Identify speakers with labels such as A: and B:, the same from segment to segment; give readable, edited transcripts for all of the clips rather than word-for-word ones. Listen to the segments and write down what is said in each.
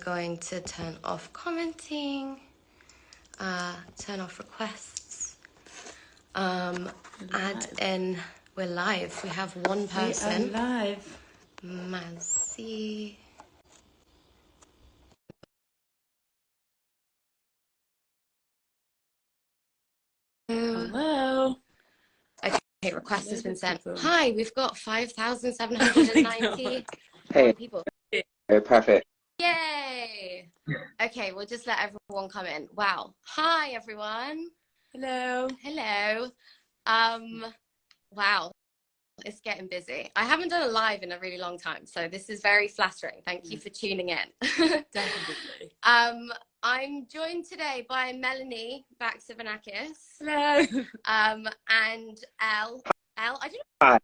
A: going to turn off commenting, turn off requests, add in, we're live. We have one person.
B: We are live.
A: Maisie.
B: Hello.
A: Okay, request has been sent. Hi, we've got 5,790 people.
C: Hey, perfect.
A: Yay! Okay, we'll just let everyone come in. Wow. Hi, everyone.
B: Hello.
A: Hello. Wow, it's getting busy. I haven't done a live in a really long time, so this is very flattering. Thank you for tuning in.
B: Definitely.
A: I'm joined today by Melanie Baxavanakis.
B: Hello.
A: And Elle. Elle, I don't know.
C: Hi.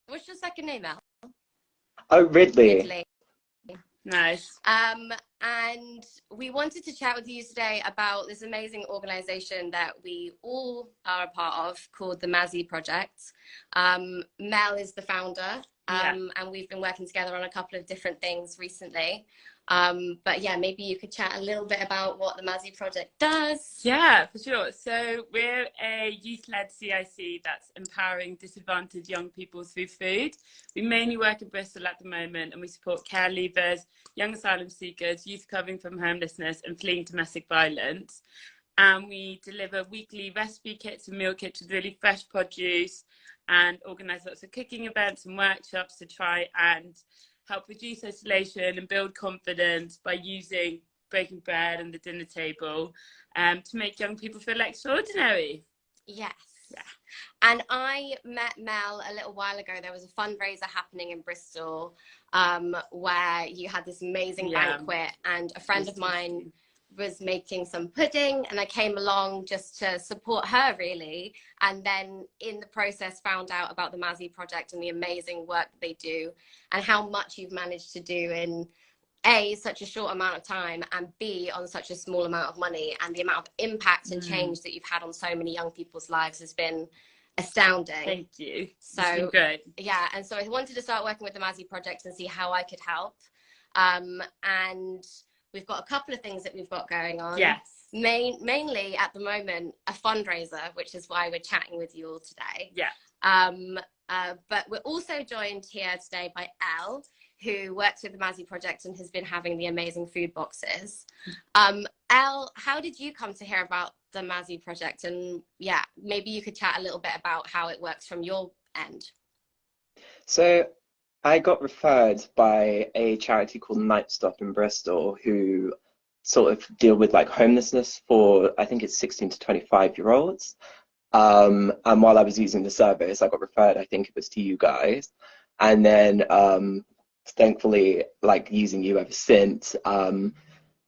A: What's your second name, Elle?
C: Oh, Ridley.
A: Ridley.
B: Nice.
A: And we wanted to chat with you today about this amazing organization that we all are a part of called the Maisie Project. Mel is the founder, and we've been working together on a couple of different things recently. But yeah, maybe you could chat a little bit about what the Maisie Project does.
B: Yeah, for sure. So we're a youth-led CIC that's empowering disadvantaged young people through food. We mainly work in Bristol at the moment, and we support care leavers, young asylum seekers, youth recovering from homelessness and fleeing domestic violence. And we deliver weekly recipe kits and meal kits with really fresh produce, and organise lots of cooking events and workshops to try and help reduce isolation and build confidence by using breaking bread and the dinner table to make young people feel extraordinary.
A: Yes.
B: Yeah.
A: And I met Mel a little while ago. There was a fundraiser happening in Bristol where you had this amazing banquet, and a friend of mine was making some pudding, and I came along just to support her, really. And then in the process found out about the Maisie Project and the amazing work that they do, and how much you've managed to do in A, such a short amount of time, and B, on such a small amount of money. And the amount of impact and change that you've had on so many young people's lives has been astounding.
B: Thank you.
A: So
B: good.
A: Yeah, and so I wanted to start working with the Maisie Project and see how I could help. And we've got a couple of things that we've got going on.
B: Yes.
A: Mainly at the moment, a fundraiser, which is why we're chatting with you all today.
B: Yeah.
A: But we're also joined here today by Elle, who works with the Maisie Project and has been having the amazing food boxes. Elle, how did you come to hear about the Maisie Project? And yeah, maybe you could chat a little bit about how it works from your end.
C: So I got referred by a charity called Night Stop in Bristol, who sort of deal with like homelessness for, I think it's 16 to 25-year-olds. And while I was using the service, I got referred, I think it was to you guys. And then thankfully, like using you ever since.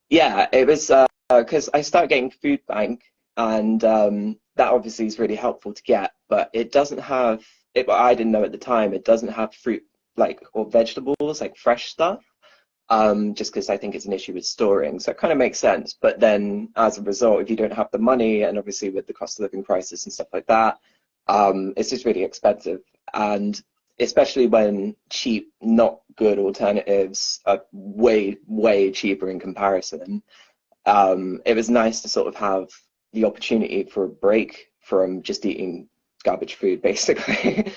C: Yeah, it was because I started getting food bank, and that obviously is really helpful to get, but it doesn't have, I didn't know at the time, it doesn't have fruit like or vegetables, like fresh stuff, just because I think it's an issue with storing. So it kind of makes sense. But then as a result, if you don't have the money, and obviously with the cost of living crisis and stuff like that, it's just really expensive. And especially when cheap, not good alternatives are way, way cheaper in comparison, it was nice to sort of have the opportunity for a break from just eating garbage food, basically.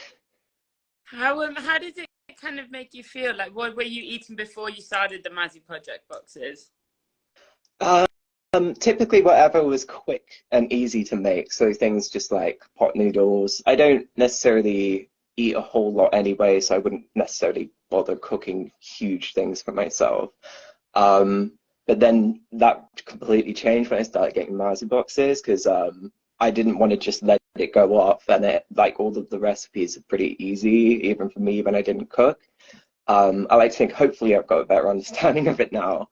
B: How did it kind of make you feel? Like, what were you eating before you started the Maisie Project boxes?
C: Typically whatever was quick and easy to make. So things just like pot noodles. I don't necessarily eat a whole lot anyway, so I wouldn't necessarily bother cooking huge things for myself. But then that completely changed when I started getting Maisie boxes, because I didn't want to just let it go off, and it, like, all of the recipes are pretty easy, even for me when I didn't cook. I like to think hopefully I've got a better understanding of it now.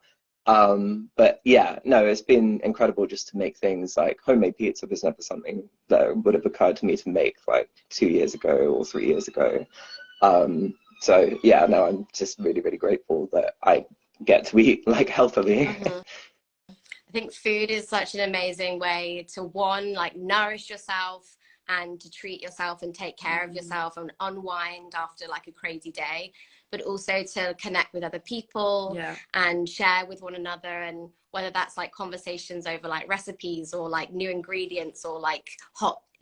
C: But yeah, no, it's been incredible just to make things like homemade pizza was never something that would have occurred to me to make like 2 years ago or 3 years ago. So yeah, no, I'm just really, really grateful that I get to eat like healthily.
A: I think food is such an amazing way to, one, like nourish yourself and to treat yourself and take care of yourself and unwind after like a crazy day. but also to connect with other people and share with one another. And whether that's like conversations over like recipes or like new ingredients or like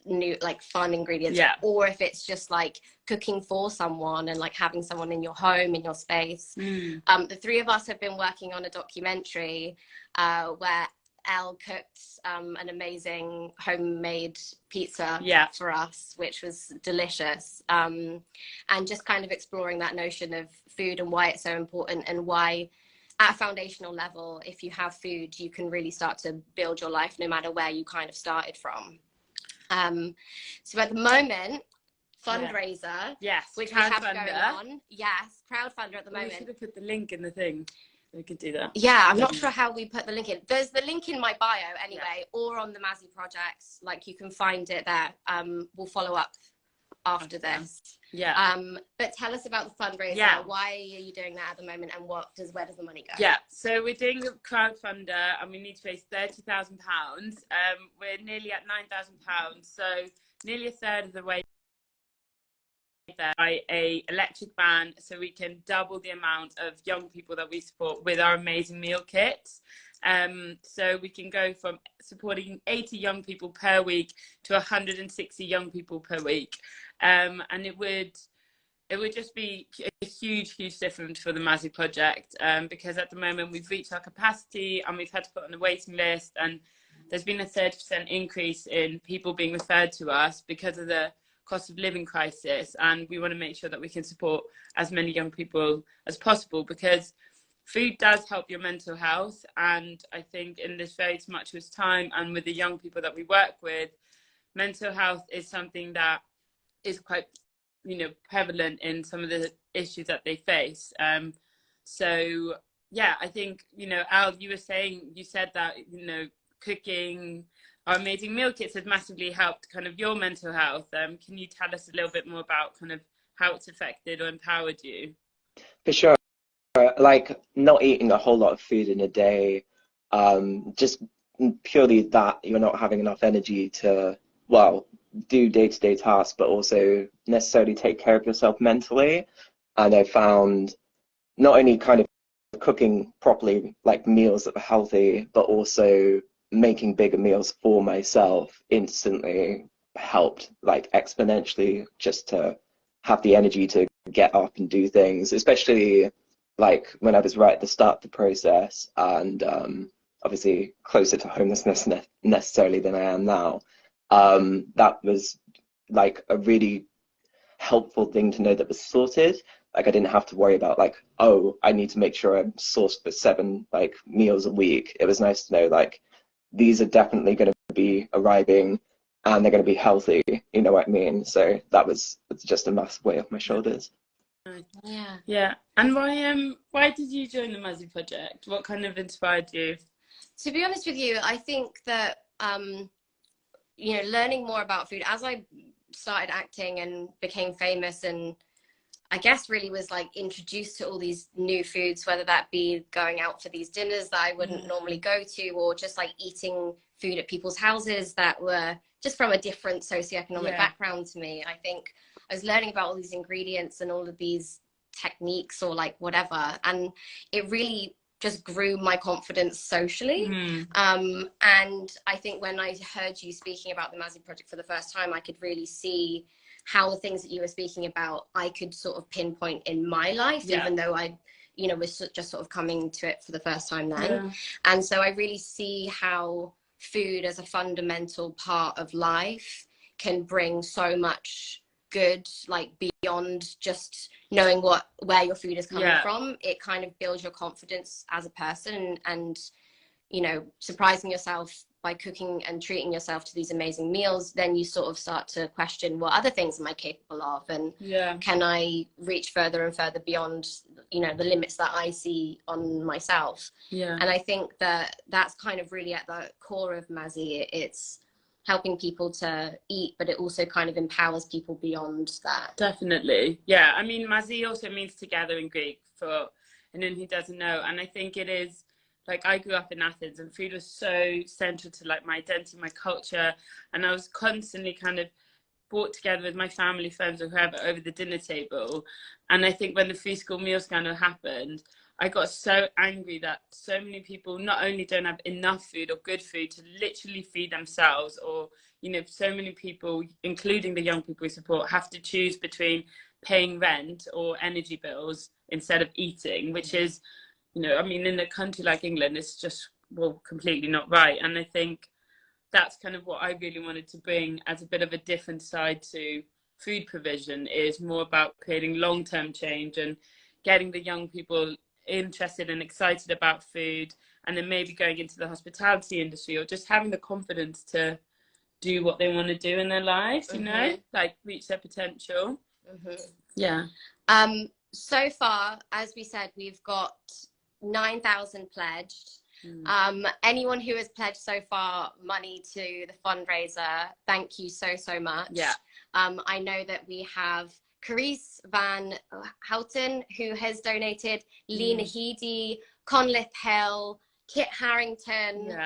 A: new like fun ingredients, or if it's just like cooking for someone and like having someone in your home, in your space. The three of us have been working on a documentary where Elle cooked an amazing homemade pizza for us, which was delicious, and just kind of exploring that notion of food and why it's so important, and why at a foundational level, if you have food, you can really start to build your life no matter where you kind of started from. So at the moment, fundraiser, which we have going on, crowdfunder at the moment.
B: We should have put the link in the thing. We could do that.
A: Yeah, I'm not sure how we put the link in. There's the link in my bio anyway, or on the Maisie Project. Like, you can find it there. We'll follow up after this. But tell us about the fundraiser. Why are you doing that at the moment, and where does the money go?
B: So we're doing a crowdfunder, and we need to raise £30,000. We're nearly at £9,000, so nearly a third of the way there. By a electric van, so we can double the amount of young people that we support with our amazing meal kits. So we can go from supporting 80 young people per week to 160 young people per week. And it would just be a huge difference for the Maisie Project, because at the moment we've reached our capacity and we've had to put on a waiting list, and there's been a 30% increase in people being referred to us because of the cost of living crisis, and we want to make sure that we can support as many young people as possible, because food does help your mental health. And I think in this very tumultuous time, and with the young people that we work with, mental health is something that is quite, prevalent in some of the issues that they face. So yeah, I think, Al, you said that, cooking our amazing meal kits has massively helped kind of your mental health. Can you tell us a little bit more about kind of how it's affected or empowered you?
C: For sure. Like, not eating a whole lot of food in a day, just purely that you're not having enough energy to, do day-to-day tasks, but also necessarily take care of yourself mentally. And I found not only kind of cooking properly, like meals that were healthy, but also making bigger meals for myself instantly helped, like exponentially, just to have the energy to get up and do things, especially like when I was right at the start of the process, and obviously closer to homelessness necessarily than I am now. That was like a really helpful thing to know that was sorted. Like, I didn't have to worry about like, oh, I need to make sure I'm sourced for 7 like meals a week. It was nice to know like these are definitely going to be arriving and they're going to be healthy, you know what I mean? So it's just a massive weight off my shoulders.
B: Yeah. And why did you join the Maisie Project? What kind of inspired you?
A: To be honest with you, I think that learning more about food as I started acting and became famous, and I guess really was like introduced to all these new foods, whether that be going out for these dinners that I wouldn't normally go to, or just like eating food at people's houses that were just from a different socioeconomic background to me. I think I was learning about all these ingredients and all of these techniques or like whatever, and it really just grew my confidence socially. And I think when I heard you speaking about the Maisie Project for the first time, I could really see how the things that you were speaking about, I could sort of pinpoint in my life, even though I, was just sort of coming to it for the first time then. And so I really see how food as a fundamental part of life can bring so much good, like beyond just knowing where your food is coming from. It kind of builds your confidence as a person, and surprising yourself by cooking and treating yourself to these amazing meals, then you sort of start to question, what other things am I capable of, and can I reach further and further beyond the limits that I see on myself. And I think that that's kind of really at the core of Maisie. It's helping people to eat, but it also kind of empowers people beyond that.
B: Definitely. Yeah, I mean, Maisie also means together in Greek, for anyone who doesn't know. And I think it is, like, I grew up in Athens and food was so central to like my identity, my culture, and I was constantly kind of brought together with my family, friends, or whoever over the dinner table. And I think when the free school meal scandal happened, I got so angry that so many people not only don't have enough food or good food to literally feed themselves, or, you know, so many people, including the young people we support, have to choose between paying rent or energy bills instead of eating, which is, you know, I mean, in a country like England, it's just, well, completely not right. And I think that's kind of what I really wanted to bring as a bit of a different side to food provision, is more about creating long-term change and getting the young people interested and excited about food, and then maybe going into the hospitality industry, or just having the confidence to do what they want to do in their lives, you know, like reach their potential. Yeah.
A: So far, as we said, we've got 9,000 pledged. Anyone who has pledged so far money to the fundraiser, thank you so much.
B: Yeah.
A: I know that we have Carice Van Houten, who has donated, Lena Heedy, Conlith Hill, Kit Harrington,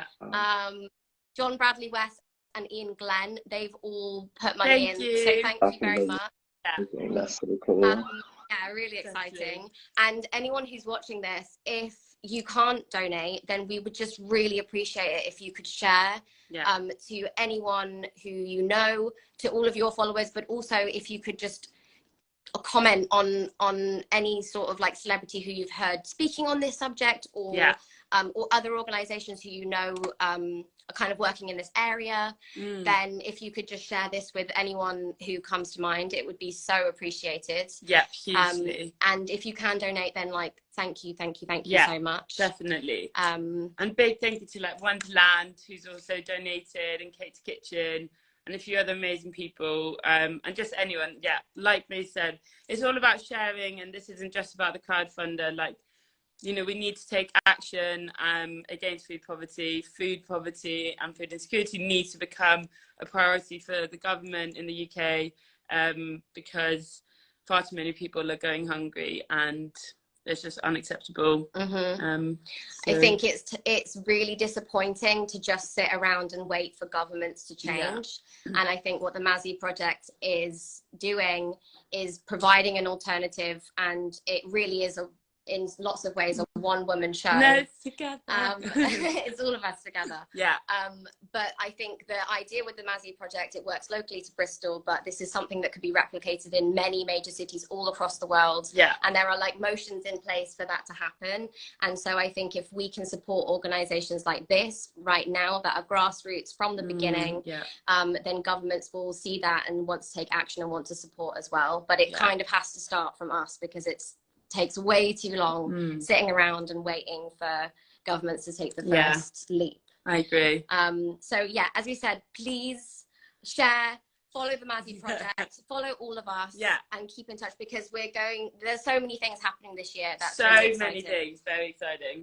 A: John Bradley West, and Ian Glenn. They've all put money in. So thank you very much.
C: That's so cool.
A: Yeah, really exciting. And anyone who's watching this, if you can't donate, then we would just really appreciate it if you could share to anyone who you know, to all of your followers, but also if you could just comment on any sort of like celebrity who you've heard speaking on this subject, or other organizations who you know are kind of working in this area. Then if you could just share this with anyone who comes to mind, it would be so appreciated.
B: Yeah, hugely.
A: And if you can donate, then like thank you so much.
B: Definitely. And big thank you to like Wonderland, who's also donated, and Kate's Kitchen, and a few other amazing people, and just anyone. Yeah, like May said, it's all about sharing, and this isn't just about the crowdfunder. Like, you know, we need to take action against food poverty, and food insecurity needs to become a priority for the government in the UK, because far too many people are going hungry, and it's just unacceptable.
A: I think it's really disappointing to just sit around and wait for governments to change. And I think what the Maisie Project is doing is providing an alternative, and it really is in lots of ways a one-woman show.
B: No, together.
A: It's all of us together.
B: Yeah.
A: But I think the idea with the Maisie Project, it works locally to Bristol, but this is something that could be replicated in many major cities all across the world.
B: Yeah.
A: And there are like motions in place for that to happen. And so I think if we can support organizations like this right now that are grassroots from the beginning, then governments will see that and want to take action and want to support as well. But it kind of has to start from us, because it takes way too long sitting around and waiting for governments to take the first leap.
B: I agree.
A: So yeah, as we said, please share, follow the Maisie Project, follow all of us, and keep in touch, because there's so many things happening this year. That's
B: so many things, very exciting.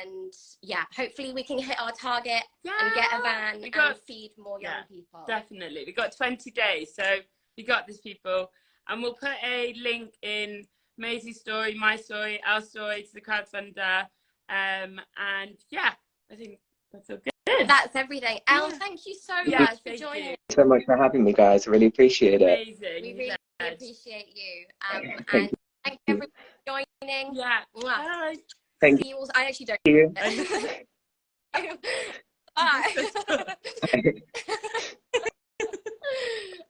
A: And yeah, hopefully we can hit our target and get a van and feed more young people.
B: Definitely. We've got 20 days, so we got this, people. And we'll put a link in Maisie's story, my story, our story, to the crowdfunder. And yeah, I think that's all good.
A: That's everything. Elle, thank you so much for joining.
C: Thank you so much for having me, guys. I really appreciate it.
B: Amazing.
A: We really appreciate you. And thank everyone for joining.
B: Yeah. Bye.
C: Thank
A: you. I actually don't.
C: you.
A: Bye.